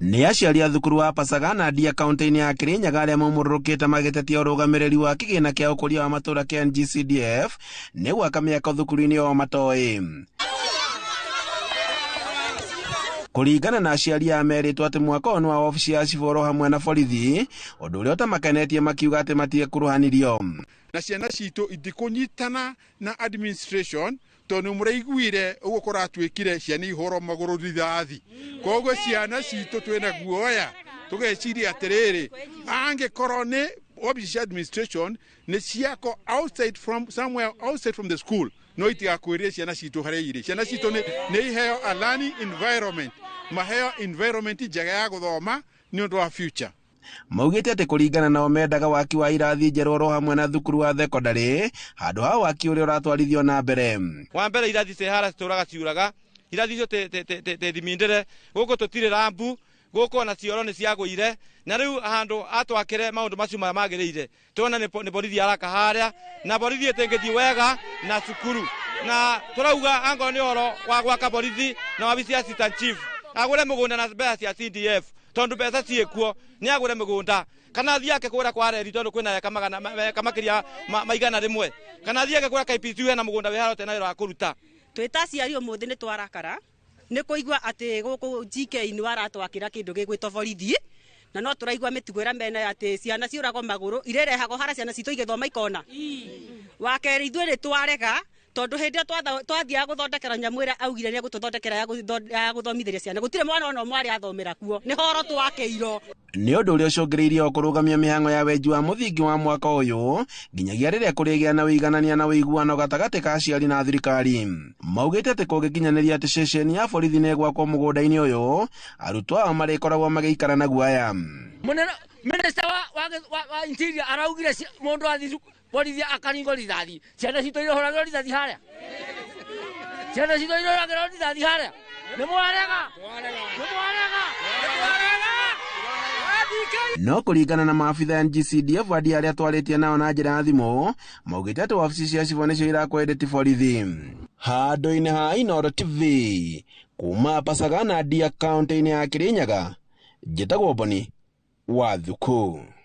Nĩ aciari a thukuru wa Pasagana Ndia kaunti-inĩ ya Kirinyaga arĩa maumũrũrũkĩte magĩtetia ũrũgamĩrĩri wa kĩgĩna kĩa ũkũria wa matũũra kĩa NGCDF nĩ gwaka mĩako thukuru-inĩ o matoĩ. Kũringana na aciari a merĩtwo atĩ mwaka ũyũ nĩ wa obici ya ciboro hamwe na borithi, ũndũ ũrĩa ũtamakenetie makiuga atĩ matiekuruhanirio. Na ciana citũ itikũnyitana na administration tondũ mũraiguire ũgũkora twĩkire ciana ihoro magũrũ rithathi. Koguo ciana citũ twĩna guoya tũgeciria atĩrĩrĩ, angĩkorwo nĩ obici cia administration nĩ ciako somewhere outside from the school, no itigakwĩrĩre ciana citũ harĩa irĩ. Ciana citũ nĩ iheo a learning environment, maheo environment njega ya gũthoma nĩ ũndũ wa future. Maugĩte atĩ kũringana nao mendaga waki wa irathi njerũ oro hamwe na thukuru wa thekondarĩ handũ ha waki ũrĩa ũratwarithio na mbere. Wa mbere irathi cihara citũraga ciuraga, irathi icio thimindĩre, gũkũ tũtirĩ rambu, gũkũ na cioro nĩ ciagũire, na rĩu handũ atwakĩre maũndũ macio maya magĩrĩire. Tuona nĩ borithi araka harĩa, na borithi ĩtĩngĩthiĩ wega na cukuru. Na tũrauga angorwo nĩ ũhoro wa gwaka borithi na wabici ya assistant chief agũre mũgũnda na mbeca cia CDF, tondũ mbeca ciĩkuo nĩ agũre mũgũnda, kana athiĩ ake kũrĩa kwa reri tondũ kwĩna eka makĩria maigana rĩmwe, kana athiĩ ake kũrĩa KPCU hena mũgũnda wĩharote na wĩra wa kũruta. Twĩta aciari ũmũthĩ nĩ twarakara nĩ kũigua atĩ gũkũ GK nĩ waratwakĩra kĩndũ gĩgwĩtwo borithi, na no tũraigua mĩtugo ĩrĩa mena atĩ ciana ciũragwo magũrũ irerehagwo harĩa ciana citũ igĩthoma ikona. Wa kerĩ ithuĩ nĩ twarega tondũ hĩndĩ ĩyo twathiaga gũthondekera nyamũ ĩrĩa augire nĩ egũtũthondekera ya gũthomithĩria ciana, gũtirĩ mwana ona ũmwe arĩ athomera kuo, nĩ horo twakĩirwo. Nĩ ũndũ ũrĩa ũcũngĩrĩirie kũrũgamia mĩhang'o ya wenji wa mũthingi wa mwaka ũyũ nginyagia rĩrĩa kũrĩgĩa na ũiganania na ũiguano gatagatĩ ka aciari na thirikari. Maugĩte atĩ kũngĩkinyanĩria atĩ ceceni ya borithi nĩ gwakwo mũgũnda-inĩ ũyũ, arutwo ao marĩkoragwo magĩikara na guaya. Minista wa interior araugire mũndũ athiĩ borithi akaringo rithathi, ciana citũ irahũragĩrwo rithathi harĩa, ciana citũ irahũragĩrwo rithathi harĩa, nĩ mwarega. No kũringana na maabitha ya NGCDF andĩ arĩa twarĩtie nao na njĩra ya thimũ, maugĩte atĩ wabici cia cibũ nĩcio irakwendeti borithi. Handũ-inĩ ha Inooro TV kuma Pasagana Ndia kaunti-inĩ ya Kirinyaga, njĩtagwo Boni Wathuku.